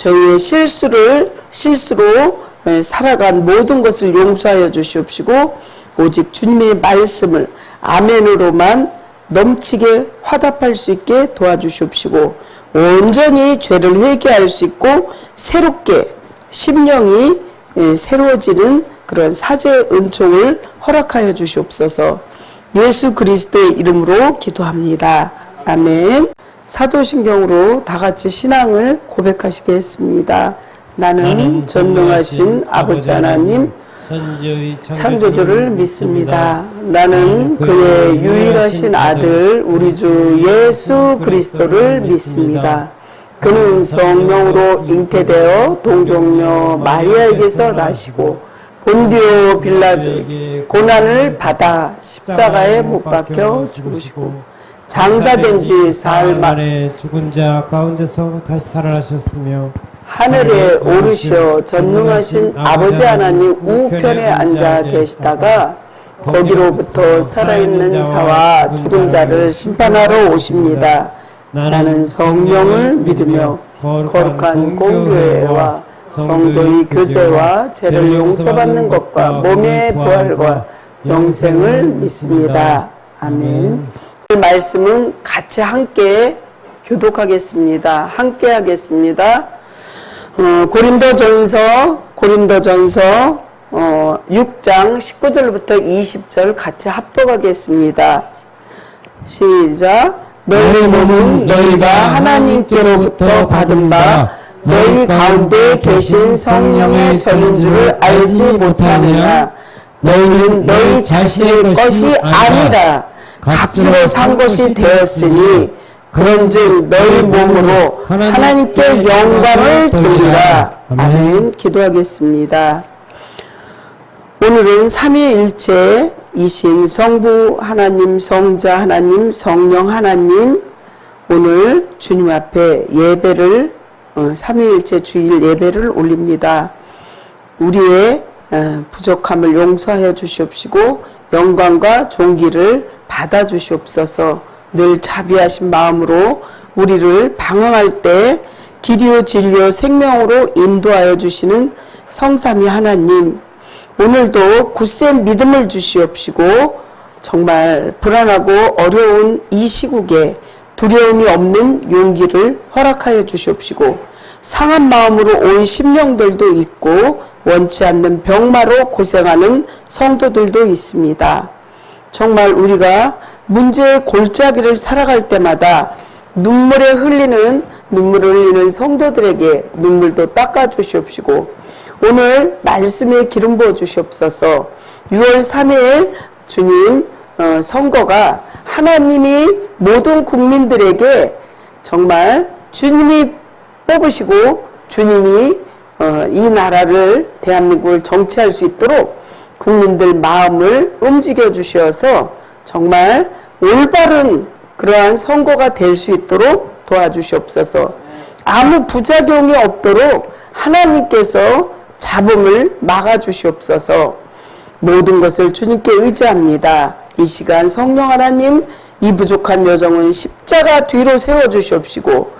저희의 실수로 살아간 모든 것을 용서하여 주시옵시고 오직 주님의 말씀을 아멘으로만 넘치게 화답할 수 있게 도와주시옵시고 온전히 죄를 회개할 수 있고 새롭게 심령이 새로워지는 그런 사죄의 은총을 허락하여 주시옵소서. 예수 그리스도의 이름으로 기도합니다. 아멘. 사도신경으로 다 같이 신앙을 고백하시겠습니다. 나는 전능하신 아버지 하나님 창조주를 믿습니다. 나는 그의 유일하신 아들 우리 주 예수 그리스도를 믿습니다. 그는 성령으로 잉태되어 동정녀 마리아에게서 나시고 본디오 빌라도에게 고난을 받아 십자가에 못 박혀 죽으시고 장사된 지 사흘 만에 죽은 자 가운데서 다시 살아나셨으며 하늘에 오르셔 전능하신 아버지 하나님 우편에 앉아 계시다가 거기로부터 살아있는 자와 죽은 자를 심판하러 오십니다. 나는 성령을 믿으며 거룩한 공교회와 성도의 교제와 죄를 용서받는 것과 몸의 부활과 영생을 믿습니다. 아멘. 이 말씀은 같이 함께 교독하겠습니다. 함께 하겠습니다. 고린도전서 6장 19절부터 20절 같이 합독하겠습니다. 시작. 너희 몸은 너희가 하나님께로부터 받은 바 너희 가운데 계신 성령의 전인 줄을 알지 못하느냐. 너희는 너희 자신의 것이 아니라 값으로 산 것이 되었으니 그런즉 너희 몸으로 하나님께 영광을 돌리라. 아멘. 기도하겠습니다. 오늘은 삼위일체이신 성부 하나님, 성자 하나님, 성령 하나님 오늘 주님 앞에 예배를 삼위일체 주일 예배를 올립니다. 우리의 부족함을 용서하여 주시옵시고 영광과 존귀를 받아 주시옵소서. 늘 자비하신 마음으로 우리를 방황할 때 길이요 진리요 생명으로 인도하여 주시는 성삼위 하나님, 오늘도 굳센 믿음을 주시옵시고 정말 불안하고 어려운 이 시국에 두려움이 없는 용기를 허락하여 주시옵시고 상한 마음으로 온 심령들도 있고 원치 않는 병마로 고생하는 성도들도 있습니다. 정말 우리가 문제의 골짜기를 살아갈 때마다 눈물을 흘리는 성도들에게 눈물도 닦아 주시옵시고 오늘 말씀에 기름 부어 주시옵소서. 6월 3일 주님 선거가 하나님이 모든 국민들에게 정말 주님이 뽑으시고 주님이 이 나라를 대한민국을 정치할 수 있도록 국민들 마음을 움직여 주셔서 정말 올바른 그러한 선거가 될 수 있도록 도와주시옵소서. 아무 부작용이 없도록 하나님께서 잡음을 막아주시옵소서. 모든 것을 주님께 의지합니다. 이 시간 성령 하나님, 이 부족한 여정은 십자가 뒤로 세워주시옵시고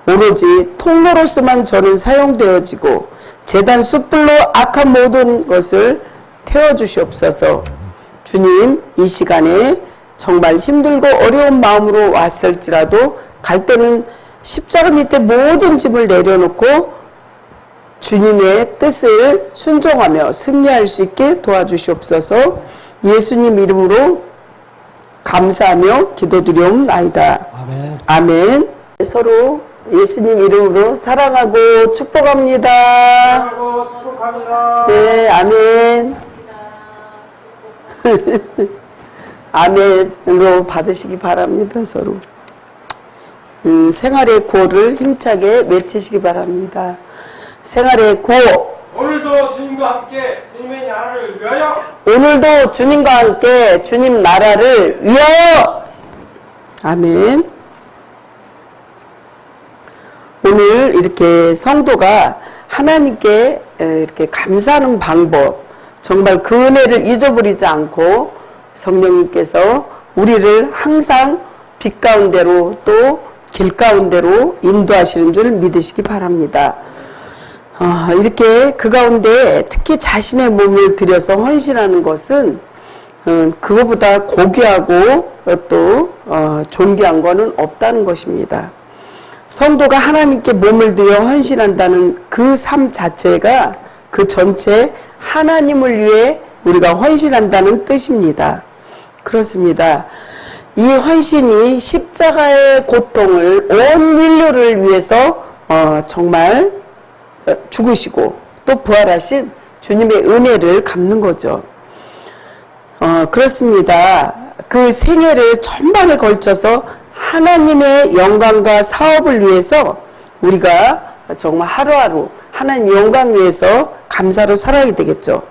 오로지 통로로서만 저는 사용되어지고 제단 숯불로 악한 모든 것을 태워주시옵소서. 주님, 이 시간에 정말 힘들고 어려운 마음으로 왔을지라도 갈 때는 십자가 밑에 모든 짐을 내려놓고 주님의 뜻을 순종하며 승리할 수 있게 도와주시옵소서. 예수님 이름으로 감사하며 기도드리옵나이다. 아멘. 아멘. 서로 예수님 이름으로 사랑하고 축복합니다. 사랑하고 축복합니다. 네, 아멘. 아멘으로 받으시기 바랍니다. 서로 생활의 구호를 힘차게 외치시기 바랍니다. 생활의 구호. 오늘도 주님과 함께 주님의 나라를 위하여. 오늘도 주님과 함께 주님 나라를 위하여. 아멘. 오늘 이렇게 성도가 하나님께 이렇게 감사하는 방법, 정말 그 은혜를 잊어버리지 않고 성령님께서 우리를 항상 빛 가운데로 또 길 가운데로 인도하시는 줄 믿으시기 바랍니다. 이렇게 그 가운데 특히 자신의 몸을 들여서 헌신하는 것은 그거보다 고귀하고 또 존귀한 거는 없다는 것입니다. 성도가 하나님께 몸을 들여 헌신한다는 그 삶 자체가 그 전체 하나님을 위해 우리가 헌신한다는 뜻입니다. 그렇습니다. 이 헌신이 십자가의 고통을 온 인류를 위해서 정말 죽으시고 또 부활하신 주님의 은혜를 갚는 거죠. 그렇습니다. 그 생애를 전반에 걸쳐서 하나님의 영광과 사업을 위해서 우리가 정말 하루하루 하나님 영광 위해서 감사로 살아야 되겠죠.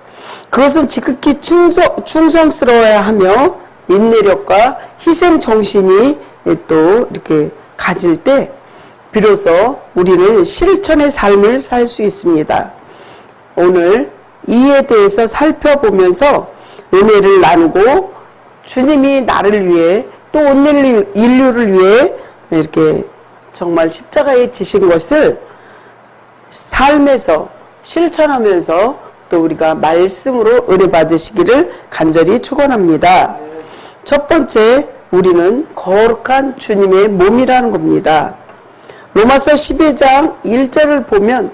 그것은 지극히 충성스러워야 하며 인내력과 희생 정신이 또 이렇게 가질 때 비로소 우리는 실천의 삶을 살 수 있습니다. 오늘 이에 대해서 살펴보면서 은혜를 나누고 주님이 나를 위해 또 온 인류를 위해 이렇게 정말 십자가에 지신 것을 삶에서 실천하면서 또 우리가 말씀으로 은혜 받으시기를 간절히 축원합니다. 첫 번째, 우리는 거룩한 주님의 몸이라는 겁니다. 로마서 12장 1절을 보면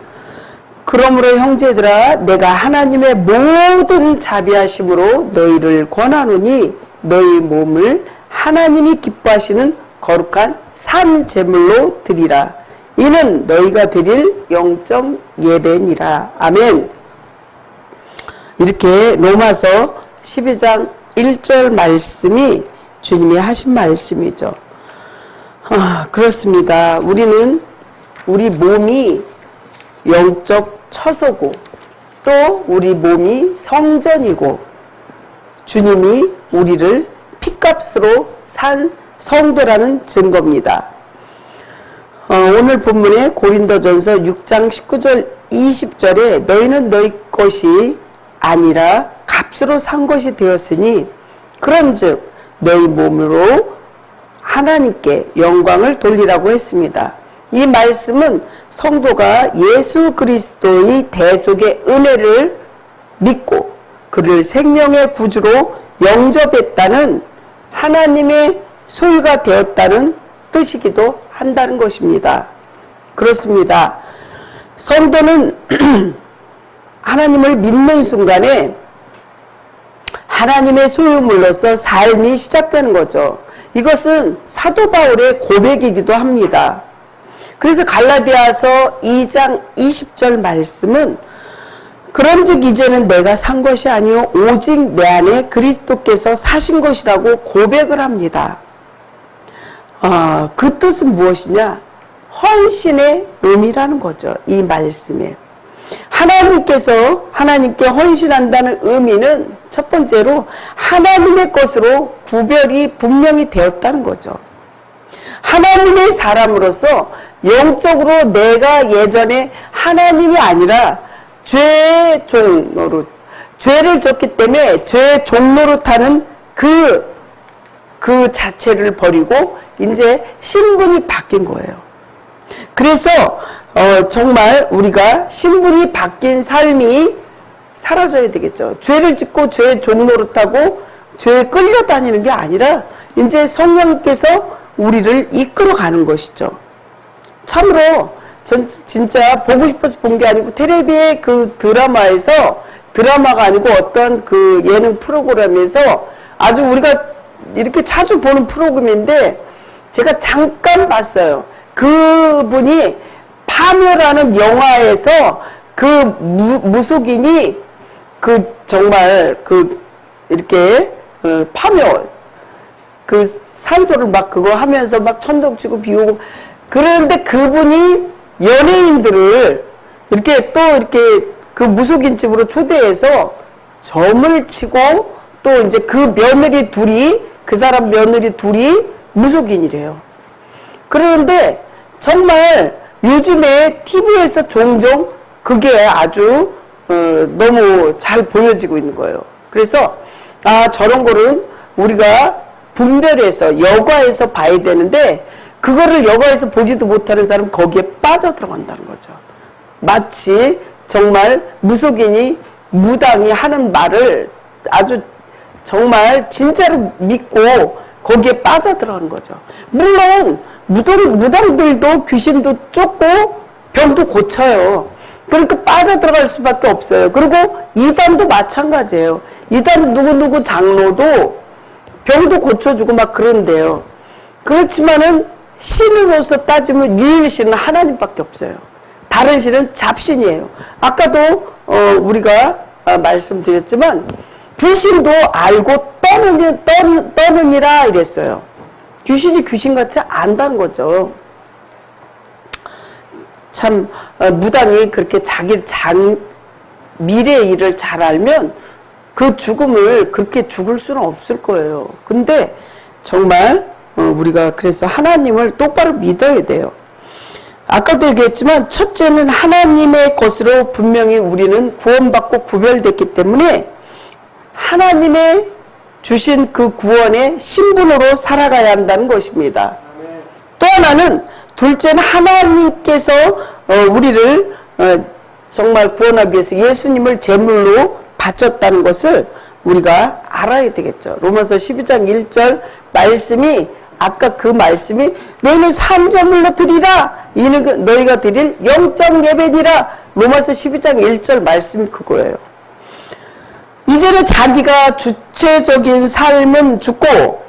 그러므로 형제들아 내가 하나님의 모든 자비하심으로 너희를 권하노니 너희 몸을 하나님이 기뻐하시는 거룩한 산 제물로 드리라. 이는 너희가 드릴 영적 예배니라. 아멘. 이렇게 로마서 12장 1절 말씀이 주님이 하신 말씀이죠. 그렇습니다. 우리는 우리 몸이 영적 처소고 또 우리 몸이 성전이고 주님이 우리를 핏값으로 산 성도라는 증거입니다. 오늘 본문의 고린도전서 6장 19절 20절에 너희는 너희 것이 아니라 값으로 산 것이 되었으니 그런즉 너희 몸으로 하나님께 영광을 돌리라고 했습니다. 이 말씀은 성도가 예수 그리스도의 대속의 은혜를 믿고 그를 생명의 구주로 영접했다는 하나님의 소유가 되었다는 뜻이기도 한다는 것입니다. 그렇습니다. 성도는 하나님을 믿는 순간에 하나님의 소유물로서 삶이 시작되는 거죠. 이것은 사도 바울의 고백이기도 합니다. 그래서 갈라디아서 2장 20절 말씀은 그런즉 이제는 내가 산 것이 아니요 오직 내 안에 그리스도께서 사신 것이라고 고백을 합니다. 그 뜻은 무엇이냐? 헌신의 의미라는 거죠. 이 말씀에. 하나님께 헌신한다는 의미는 첫 번째로 하나님의 것으로 구별이 분명히 되었다는 거죠. 하나님의 사람으로서 영적으로 내가 예전에 하나님이 아니라 죄의 종노릇, 죄를 졌기 때문에 죄의 종노릇하는 그 자체를 버리고 이제 신분이 바뀐 거예요. 그래서 정말 우리가 신분이 바뀐 삶이 사라져야 되겠죠. 죄를 짓고 죄의 종노릇하고 죄에 끌려다니는 게 아니라 이제 성령께서 우리를 이끌어가는 것이죠. 참으로 전 진짜 보고 싶어서 본 게 아니고 텔레비의 그 드라마가 아니고 어떤 그 예능 프로그램에서 아주 우리가 이렇게 자주 보는 프로그램인데 제가 잠깐 봤어요. 그분이 파묘라는 영화에서 그 무속인이 그 정말 그 이렇게 파묘 그 산소를 막 그거 하면서 막 천둥 치고 비 오고 그런데 그분이 연예인들을 이렇게 또 이렇게 그 무속인 집으로 초대해서 점을 치고 또 이제 그 그 사람 며느리 둘이 무속인이래요. 그런데 정말 요즘에 TV에서 종종 그게 아주 너무 잘 보여지고 있는 거예요. 그래서 저런 거는 우리가 분별해서 여과해서 봐야 되는데 그거를 여과해서 보지도 못하는 사람 거기에 빠져 들어간다는 거죠. 마치 정말 무속인이 무당이 하는 말을 아주 정말 진짜로 믿고 거기에 빠져들어가는 거죠. 물론 무당들도 귀신도 쫓고 병도 고쳐요. 그러니까 빠져들어갈 수밖에 없어요. 그리고 이단도 마찬가지예요. 이단 누구누구 장로도 병도 고쳐주고 막 그런데요. 그렇지만은 신으로서 따지면 유일신은 하나님밖에 없어요. 다른 신은 잡신이에요. 아까도 우리가 말씀드렸지만 귀신도 알고 떠느니라 이랬어요. 귀신이 귀신같이 안다는 거죠. 참 무당이 그렇게 자기 미래의 일을 잘 알면 그 죽음을 그렇게 죽을 수는 없을 거예요. 근데 정말 우리가 그래서 하나님을 똑바로 믿어야 돼요. 아까도 얘기했지만 첫째는 하나님의 것으로 분명히 우리는 구원받고 구별됐기 때문에 하나님의 주신 그 구원의 신분으로 살아가야 한다는 것입니다. 또 하나는 둘째는 하나님께서 우리를 정말 구원하기 위해서 예수님을 제물로 바쳤다는 것을 우리가 알아야 되겠죠. 로마서 12장 1절 말씀이 아까 그 말씀이 너희는 산제물로 드리라 이는 너희가 드릴 영적 예배니라. 로마서 12장 1절 말씀이 그거예요. 이제는 자기가 주체적인 삶은 죽고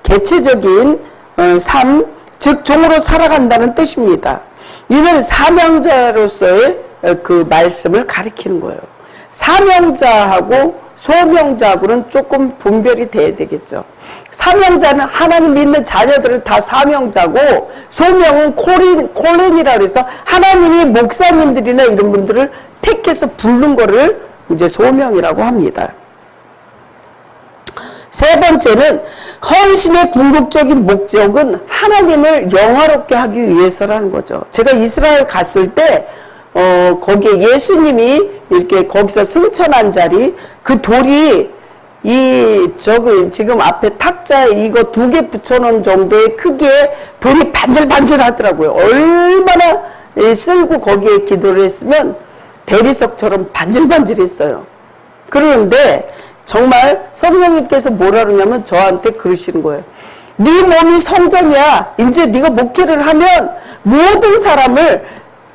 개체적인 삶, 즉 종으로 살아간다는 뜻입니다. 이는 사명자로서의 그 말씀을 가리키는 거예요. 사명자하고 소명자하고는 조금 분별이 돼야 되겠죠. 사명자는 하나님 믿는 자녀들은 다 사명자고, 소명은 콜린이라 그래서 하나님이 목사님들이나 이런 분들을 택해서 부른 거를 이제 소명이라고 합니다. 세 번째는 헌신의 궁극적인 목적은 하나님을 영화롭게 하기 위해서라는 거죠. 제가 이스라엘 갔을 때 거기에 예수님이 이렇게 거기서 승천한 자리, 그 돌이 지금 앞에 탁자에 이거 2개 붙여놓은 정도의 크기의 돌이 반질반질 하더라고요. 얼마나 쓸고 거기에 기도를 했으면 대리석처럼 반질반질했어요. 그러는데 정말 성령님께서 뭐라 그러냐면 저한테 그러시는 거예요. 네 몸이 성전이야. 이제 네가 목회를 하면 모든 사람을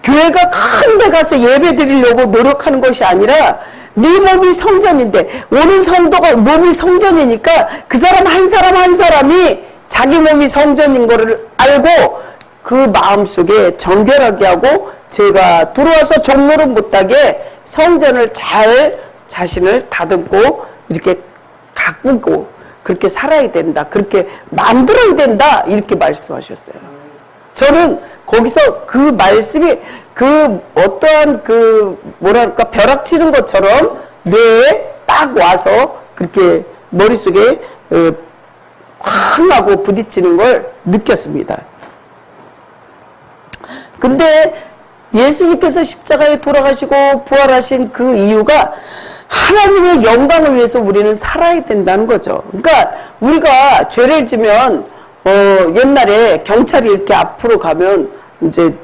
교회가 큰 데 가서 예배 드리려고 노력하는 것이 아니라 네 몸이 성전인데, 오는 성도가 몸이 성전이니까 그 사람 한 사람이 자기 몸이 성전인 거를 알고 그 마음속에 정결하게 하고 제가 들어와서 종로를 못하게 성전을 잘 자신을 다듬고 이렇게 가꾸고 그렇게 살아야 된다. 그렇게 만들어야 된다. 이렇게 말씀하셨어요. 저는 거기서 그 말씀이 그 어떠한 뭐랄까 벼락치는 것처럼 뇌에 딱 와서 그렇게 머릿속에 쾅 하고 부딪히는 걸 느꼈습니다. 근데 예수님께서 십자가에 돌아가시고 부활하신 그 이유가 하나님의 영광을 위해서 우리는 살아야 된다는 거죠. 그러니까 우리가 죄를 지면 옛날에 경찰이 이렇게 앞으로 가면 이제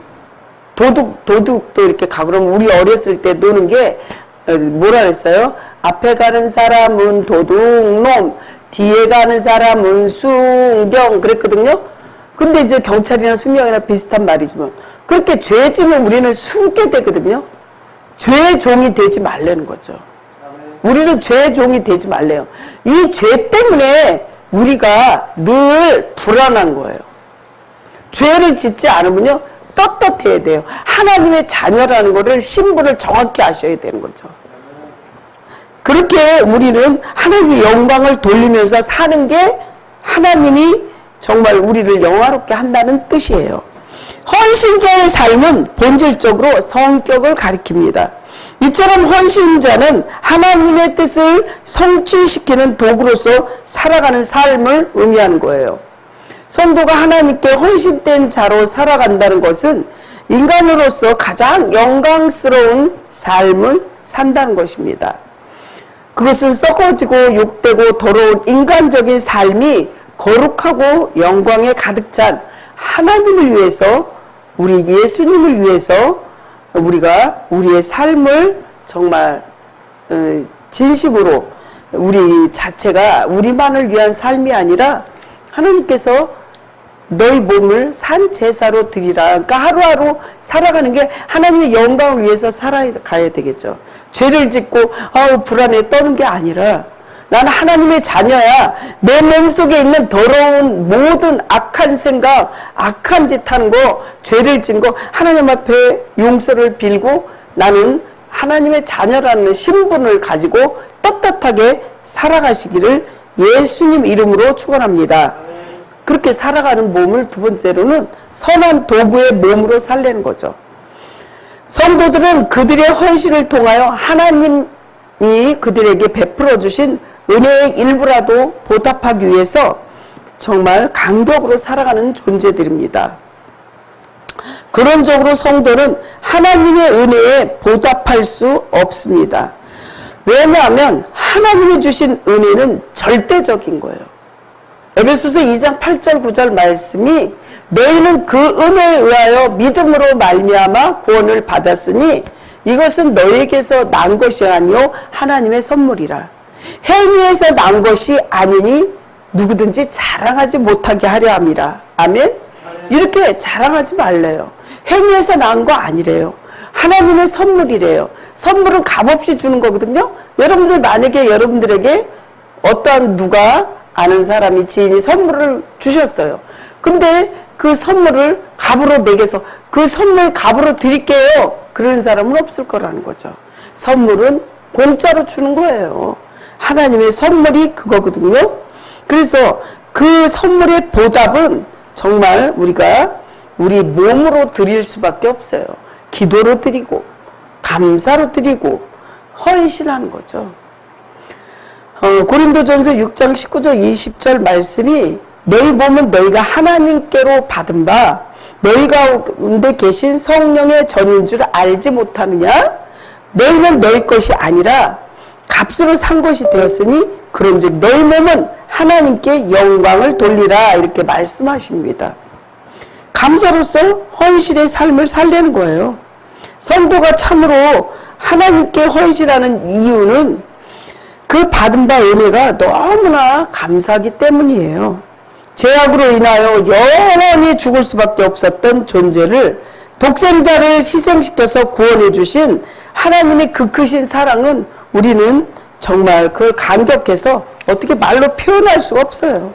도둑도 이렇게 가고, 그러면 우리 어렸을 때 노는 게 뭐라 그랬어요? 앞에 가는 사람은 도둑놈, 뒤에 가는 사람은 순경 그랬거든요. 근데 이제 경찰이나 순경이나 비슷한 말이지만 그렇게 죄 지면 우리는 숨게 되거든요. 죄의 종이 되지 말라는 거죠. 우리는 죄의 종이 되지 말래요. 이 죄 때문에 우리가 늘 불안한 거예요. 죄를 짓지 않으면요 떳떳해야 돼요. 하나님의 자녀라는 거를 신분을 정확히 아셔야 되는 거죠. 그렇게 우리는 하나님의 영광을 돌리면서 사는 게 하나님이 정말 우리를 영화롭게 한다는 뜻이에요. 헌신자의 삶은 본질적으로 성격을 가리킵니다. 이처럼 헌신자는 하나님의 뜻을 성취시키는 도구로서 살아가는 삶을 의미하는 거예요. 성도가 하나님께 헌신된 자로 살아간다는 것은 인간으로서 가장 영광스러운 삶을 산다는 것입니다. 그것은 썩어지고 욕되고 더러운 인간적인 삶이 거룩하고 영광에 가득 찬 하나님을 위해서, 우리 예수님을 위해서 우리가 우리의 삶을 정말 진심으로 우리 자체가 우리만을 위한 삶이 아니라 하나님께서 너희 몸을 산 제사로 드리라. 그러니까 하루하루 살아가는 게 하나님의 영광을 위해서 살아가야 되겠죠. 죄를 짓고 불안에 떠는 게 아니라 나는 하나님의 자녀야. 내 몸속에 있는 더러운 모든 악한 생각, 악한 짓 하는 거, 죄를 짓는 거 하나님 앞에 용서를 빌고 나는 하나님의 자녀라는 신분을 가지고 떳떳하게 살아가시기를 예수님 이름으로 축원합니다. 그렇게 살아가는 몸을 두 번째로는 선한 도구의 몸으로 살려는 거죠. 성도들은 그들의 헌신을 통하여 하나님이 그들에게 베풀어 주신 은혜의 일부라도 보답하기 위해서 정말 강격으로 살아가는 존재들입니다. 근원적으로 성도는 하나님의 은혜에 보답할 수 없습니다. 왜냐하면 하나님이 주신 은혜는 절대적인 거예요. 에베소서 2장 8절 9절 말씀이 너희는 그 은혜에 의하여 믿음으로 말미암아 구원을 받았으니 이것은 너희에게서 난 것이 아니요 하나님의 선물이라. 행위에서 난 것이 아니니 누구든지 자랑하지 못하게 하려 함이라. 아멘? 이렇게 자랑하지 말래요. 행위에서 난 거 아니래요. 하나님의 선물이래요. 선물은 값없이 주는 거거든요. 여러분들 만약에 여러분들에게 어떠한 누가 아는 사람이 지인이 선물을 주셨어요. 근데 그 선물을 값으로 매겨서 그 선물 값으로 드릴게요. 그런 사람은 없을 거라는 거죠. 선물은 공짜로 주는 거예요. 하나님의 선물이 그거거든요. 그래서 그 선물의 보답은 정말 우리가 우리 몸으로 드릴 수밖에 없어요. 기도로 드리고 감사로 드리고 헌신하는 거죠. 고린도전서 6장 19절 20절 말씀이 너희 몸은 너희가 하나님께로 받은 바 너희 가운데 계신 성령의 전인 줄 알지 못하느냐? 너희는 너희 것이 아니라 값으로 산 것이 되었으니 그런즉 너희 몸은 하나님께 영광을 돌리라 이렇게 말씀하십니다. 감사로서 헌신의 삶을 살려는 거예요. 성도가 참으로 하나님께 헌신하는 이유는 그 받은 바 은혜가 너무나 감사하기 때문이에요. 죄악으로 인하여 영원히 죽을 수밖에 없었던 존재를 독생자를 희생시켜서 구원해 주신 하나님의 그 크신 사랑은 우리는 정말 그걸 감격해서 어떻게 말로 표현할 수가 없어요.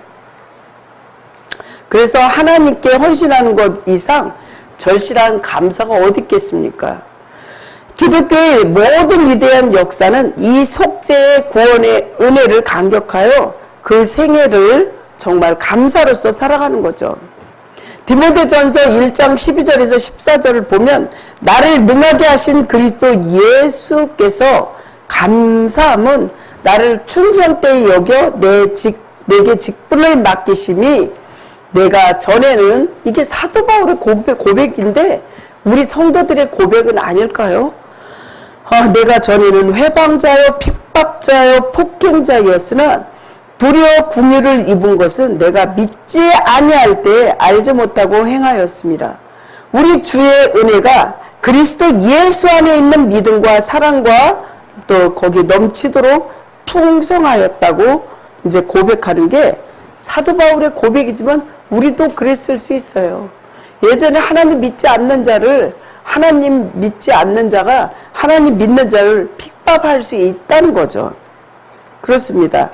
그래서 하나님께 헌신하는 것 이상 절실한 감사가 어디 있겠습니까? 기독교의 모든 위대한 역사는 이 속죄의 구원의 은혜를 감격하여 그 생애를 정말 감사로서 살아가는 거죠. 디모데전서 1장 12절에서 14절을 보면 나를 능하게 하신 그리스도 예수께서 감사함은 나를 충성 때에 여겨 내게 직분을 맡기심이 내가 전에는 이게 사도 바울의 고백인데 우리 성도들의 고백은 아닐까요? 내가 전에는 회방자요 핍박자요 폭행자였으나 도리어 궁유를 입은 것은 내가 믿지 아니할 때 알지 못하고 행하였습니다. 우리 주의 은혜가 그리스도 예수 안에 있는 믿음과 사랑과 또 거기 넘치도록 풍성하였다고 이제 고백하는 게 사도 바울의 고백이지만 우리도 그랬을 수 있어요. 예전에 하나님 믿지 않는 자를 하나님 믿지 않는 자가 하나님 믿는 자를 핍박할 수 있다는 거죠. 그렇습니다.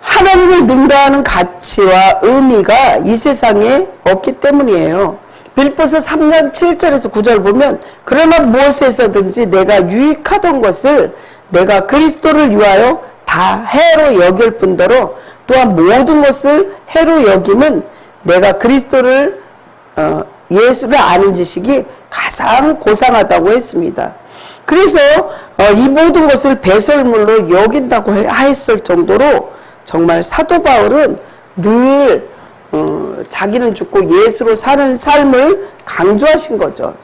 하나님을 능가하는 가치와 의미가 이 세상에 없기 때문이에요. 빌립보서 3장 7절에서 9절 보면 그러나 무엇에서든지 내가 유익하던 것을 내가 그리스도를 위하여 다 해로 여길 뿐더러 또한 모든 것을 해로 여김은 내가 그리스도를 예수를 아는 지식이 가장 고상하다고 했습니다. 그래서 이 모든 것을 배설물로 여긴다고 했을 정도로 정말 사도 바울은 늘 자기는 죽고 예수로 사는 삶을 강조하신 거죠.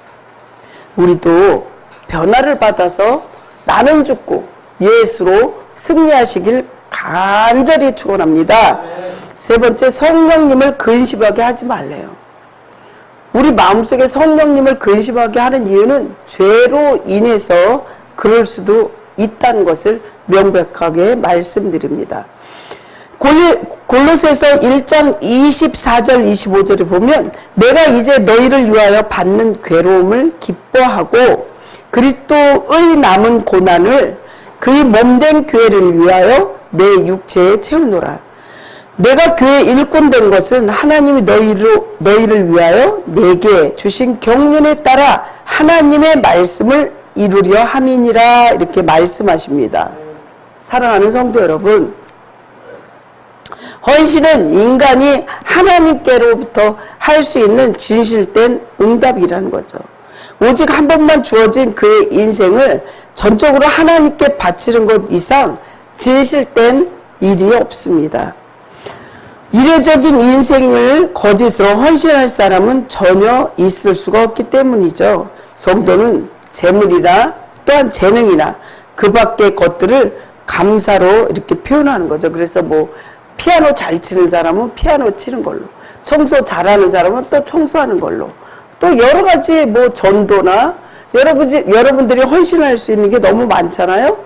우리도 변화를 받아서 나는 죽고 예수로 승리하시길 간절히 축원합니다. 세 번째, 성령님을 근심하게 하지 말래요. 우리 마음속에 성령님을 근심하게 하는 이유는 죄로 인해서 그럴 수도 있다는 것을 명백하게 말씀드립니다. 골로새서 1장 24절 25절에 보면 내가 이제 너희를 위하여 받는 괴로움을 기뻐하고 그리스도의 남은 고난을 그의 몸된 교회를 위하여 내 육체에 채우노라. 내가 교회 일꾼 된 것은 하나님이 너희를 위하여 내게 주신 경륜에 따라 하나님의 말씀을 이루려 함이니라. 이렇게 말씀하십니다. 사랑하는 성도 여러분, 헌신은 인간이 하나님께로부터 할 수 있는 진실된 응답이라는 거죠. 오직 한 번만 주어진 그의 인생을 전적으로 하나님께 바치는 것 이상 진실된 일이 없습니다. 이례적인 인생을 거짓으로 헌신할 사람은 전혀 있을 수가 없기 때문이죠. 성도는 재물이나 또한 재능이나 그 밖의 것들을 감사로 이렇게 표현하는 거죠. 그래서 뭐 피아노 잘 치는 사람은 피아노 치는 걸로, 청소 잘하는 사람은 또 청소하는 걸로, 또 여러 가지 뭐 전도나 여러분들이 헌신할 수 있는 게 너무 많잖아요.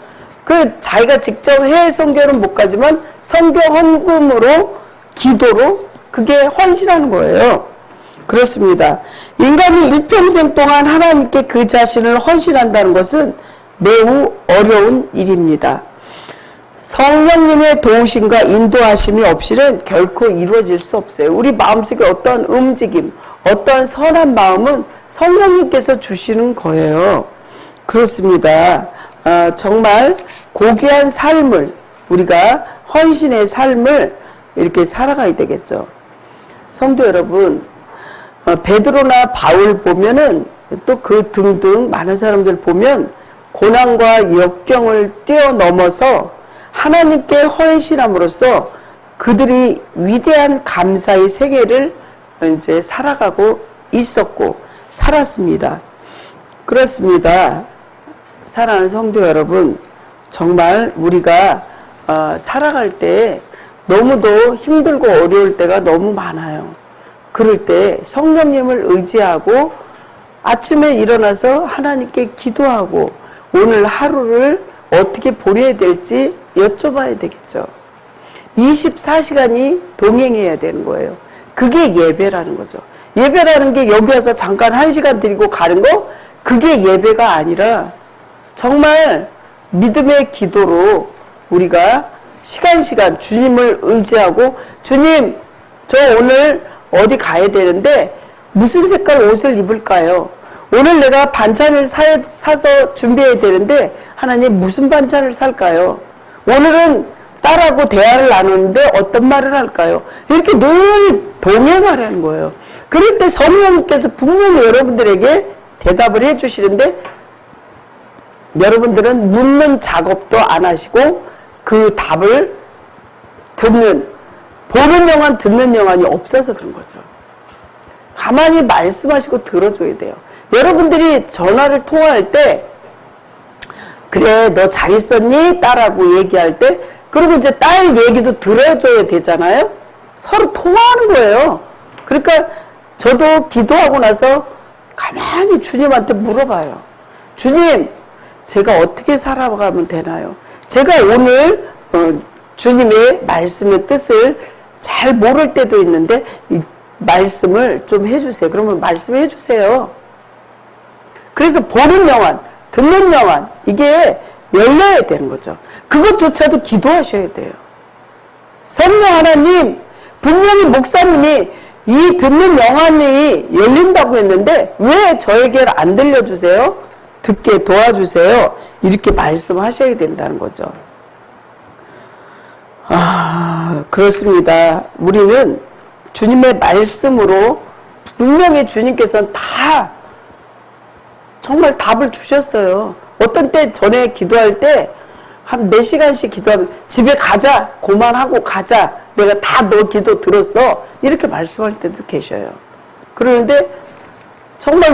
그 자기가 직접 해외 선교는 못 가지만 선교 헌금으로 기도로 그게 헌신하는 거예요. 그렇습니다. 인간이 일평생 동안 하나님께 그 자신을 헌신한다는 것은 매우 어려운 일입니다. 성령님의 도우심과 인도하심이 없이는 결코 이루어질 수 없어요. 우리 마음속에 어떠한 움직임, 어떠한 선한 마음은 성령님께서 주시는 거예요. 그렇습니다. 정말 고귀한 삶을, 우리가 헌신의 삶을 이렇게 살아가야 되겠죠. 성도 여러분, 베드로나 바울 보면은 또 그 등등 많은 사람들 보면 고난과 역경을 뛰어넘어서 하나님께 헌신함으로써 그들이 위대한 감사의 세계를 이제 살아가고 있었고 살았습니다. 그렇습니다. 사랑하는 성도 여러분, 정말 우리가 살아갈 때 너무도 힘들고 어려울 때가 너무 많아요. 그럴 때 성령님을 의지하고 아침에 일어나서 하나님께 기도하고 오늘 하루를 어떻게 보내야 될지 여쭤봐야 되겠죠. 24시간이 동행해야 되는 거예요. 그게 예배라는 거죠. 예배라는 게 여기 와서 잠깐 1시간 드리고 가는 거, 그게 예배가 아니라 정말 믿음의 기도로 우리가 시간 주님을 의지하고, 주님 저 오늘 어디 가야 되는데 무슨 색깔 옷을 입을까요? 오늘 내가 반찬을 사서 준비해야 되는데 하나님 무슨 반찬을 살까요? 오늘은 딸하고 대화를 나누는데 어떤 말을 할까요? 이렇게 늘 동행하라는 거예요. 그럴 때 성령님께서 분명히 여러분들에게 대답을 해주시는데 여러분들은 묻는 작업도 안 하시고 그 답을 보는 영혼 듣는 영혼이 없어서 그런 거죠. 가만히 말씀하시고 들어줘야 돼요. 여러분들이 전화를 통화할 때 그래 너 잘 있었니? 딸하고 얘기할 때, 그리고 이제 딸 얘기도 들어줘야 되잖아요. 서로 통화하는 거예요. 그러니까 저도 기도하고 나서 가만히 주님한테 물어봐요. 주님, 제가 어떻게 살아가면 되나요? 제가 오늘 주님의 말씀의 뜻을 잘 모를 때도 있는데 이 말씀을 좀 해주세요. 그러면 말씀해 주세요. 그래서 보는 영혼, 듣는 영혼, 이게 열려야 되는 거죠. 그것조차도 기도하셔야 돼요. 성령 하나님, 분명히 목사님이 이 듣는 영혼이 열린다고 했는데 왜 저에게 안 들려주세요? 듣게 도와주세요. 이렇게 말씀하셔야 된다는 거죠. 그렇습니다. 우리는 주님의 말씀으로 분명히 주님께서는 다 정말 답을 주셨어요. 어떤 때 전에 기도할 때 한 몇 시간씩 기도하면 집에 가자, 그만하고 가자, 내가 다 너 기도 들었어, 이렇게 말씀할 때도 계셔요. 그러는데 정말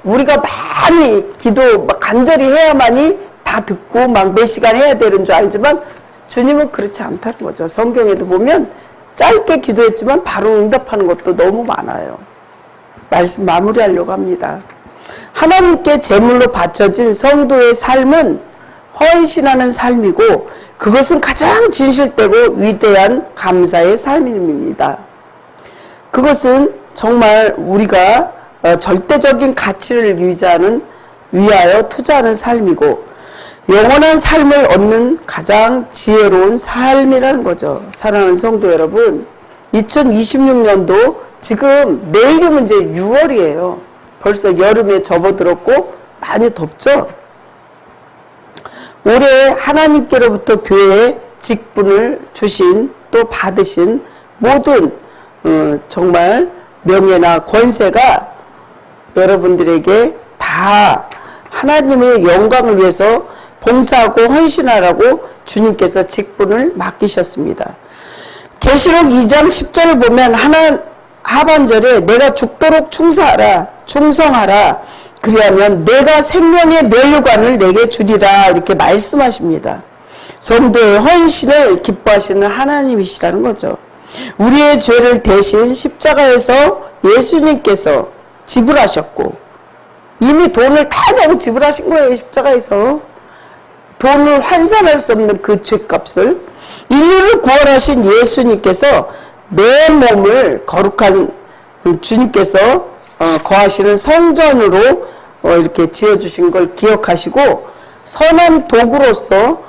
우리가 많이 기도 간절히 해야만이 다 듣고 막 몇 시간 해야 되는 줄 알지만 주님은 그렇지 않다는 거죠. 성경에도 보면 짧게 기도했지만 바로 응답하는 것도 너무 많아요. 말씀 마무리하려고 합니다. 하나님께 제물로 바쳐진 성도의 삶은 헌신하는 삶이고 그것은 가장 진실되고 위대한 감사의 삶입니다. 그것은 정말 우리가 절대적인 가치를 위하여 투자하는 삶이고 영원한 삶을 얻는 가장 지혜로운 삶이라는 거죠. 사랑하는 성도 여러분, 2026년도 지금 내일이면 이제 6월이에요. 벌써 여름에 접어들었고 많이 덥죠? 올해 하나님께로부터 교회에 직분을 주신 또 받으신 모든 정말 명예나 권세가 여러분들에게 다 하나님의 영광을 위해서 봉사하고 헌신하라고 주님께서 직분을 맡기셨습니다. 계시록 2장 10절을 보면 하반절에 내가 죽도록 충성하라 그리하면 내가 생명의 면류관을 내게 주리라 이렇게 말씀하십니다. 성도의 헌신을 기뻐하시는 하나님이시라는 거죠. 우리의 죄를 대신 십자가에서 예수님께서 지불하셨고 이미 돈을 다 내고 지불하신 거예요. 십자가에서 돈을 환산할 수 없는 그 죄값을 인류를 구원하신 예수님께서 내 몸을 거룩한 주님께서 거하시는 성전으로 이렇게 지어주신 걸 기억하시고 선한 도구로서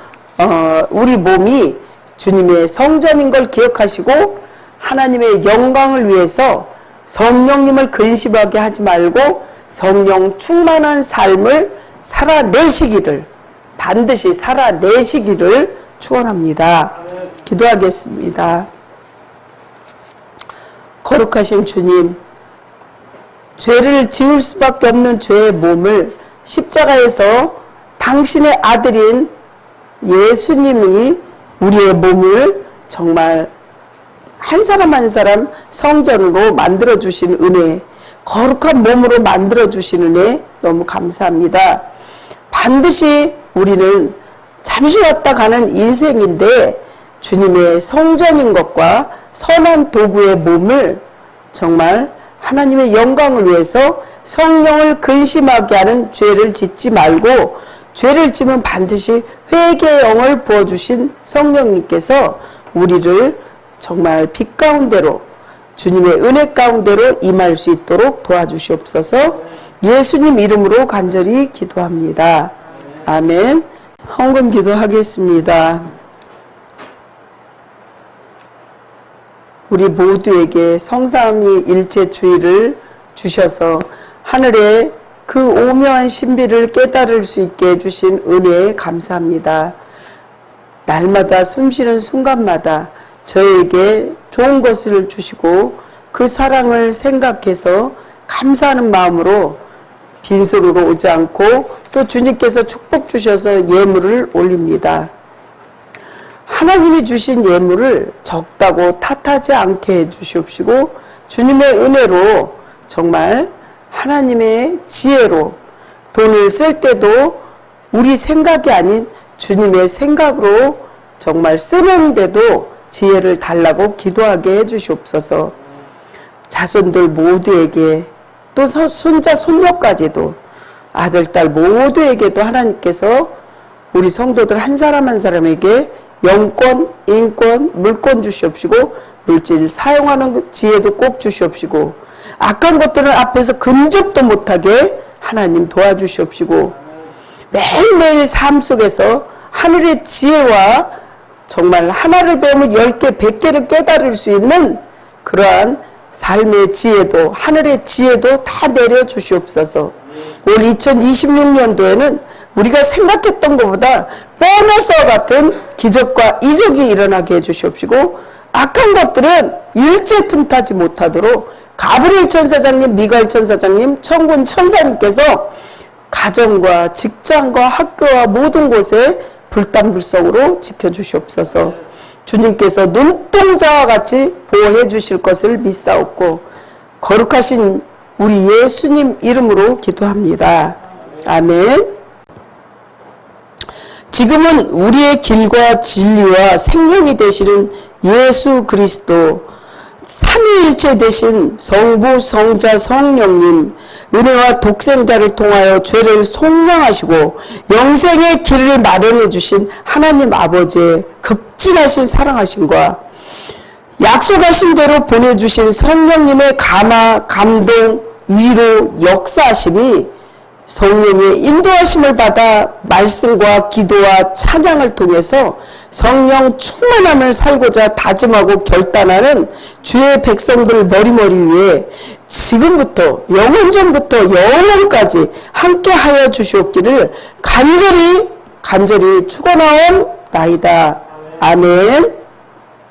우리 몸이 주님의 성전인 걸 기억하시고 하나님의 영광을 위해서 성령님을 근심하게 하지 말고 성령 충만한 삶을 살아내시기를 반드시 살아내시기를 축원합니다. 기도하겠습니다. 거룩하신 주님, 죄를 지을 수밖에 없는 죄의 몸을 십자가에서 당신의 아들인 예수님이 우리의 몸을 정말 한 사람 한 사람 성전으로 만들어주신 은혜, 거룩한 몸으로 만들어주신 은혜 너무 감사합니다. 반드시 우리는 잠시 왔다 가는 인생인데 주님의 성전인 것과 선한 도구의 몸을 정말 하나님의 영광을 위해서 성령을 근심하게 하는 죄를 짓지 말고 죄를 지면 반드시 회개의 영을 부어주신 성령님께서 우리를 정말 빛 가운데로 주님의 은혜 가운데로 임할 수 있도록 도와주시옵소서. 예수님 이름으로 간절히 기도합니다. 아멘. 헌금 기도하겠습니다. 우리 모두에게 성삼위 일체주의를 주셔서 하늘의 그 오묘한 신비를 깨달을 수 있게 해주신 은혜에 감사합니다. 날마다 숨쉬는 순간마다 저에게 좋은 것을 주시고 그 사랑을 생각해서 감사하는 마음으로 빈손으로 오지 않고 또 주님께서 축복 주셔서 예물을 올립니다. 하나님이 주신 예물을 적다고 탓하지 않게 해주시옵시고 주님의 은혜로 정말 하나님의 지혜로 돈을 쓸 때도 우리 생각이 아닌 주님의 생각으로 정말 쓰는데도 지혜를 달라고 기도하게 해주시옵소서. 자손들 모두에게 또 손자 손녀까지도 아들 딸 모두에게도 하나님께서 우리 성도들 한 사람 한 사람에게 영권, 인권, 물권 주시옵시고 물질 사용하는 지혜도 꼭 주시옵시고 악한 것들을 앞에서 근접도 못하게 하나님 도와주시옵시고 매일매일 삶 속에서 하늘의 지혜와 정말 하나를 배우면 10개, 100개를 깨달을 수 있는 그러한 삶의 지혜도 하늘의 지혜도 다 내려주시옵소서. 올 2026년도에는 우리가 생각했던 것보다 보너스와 같은 기적과 이적이 일어나게 해주시옵시고 악한 것들은 일체 틈타지 못하도록 가브리엘 천사장님, 미가엘 천사장님, 천군 천사님께서 가정과 직장과 학교와 모든 곳에 불단불성으로 지켜주시옵소서. 주님께서 눈동자와 같이 보호해 주실 것을 믿사옵고 거룩하신 우리 예수님 이름으로 기도합니다. 아멘. 지금은 우리의 길과 진리와 생명이 되시는 예수 그리스도 삼위일체 되신 성부, 성자, 성령님 은혜와 독생자를 통하여 죄를 속량하시고 영생의 길을 마련해 주신 하나님 아버지의 극진하신 사랑하심과 약속하신 대로 보내주신 성령님의 감화, 감동, 위로, 역사하심이 성령의 인도하심을 받아 말씀과 기도와 찬양을 통해서 성령 충만함을 살고자 다짐하고 결단하는 주의 백성들 머리머리 위에 지금부터 영원전부터 영원까지 함께하여 주시옵기를 간절히 축원하옵나이다. 아멘.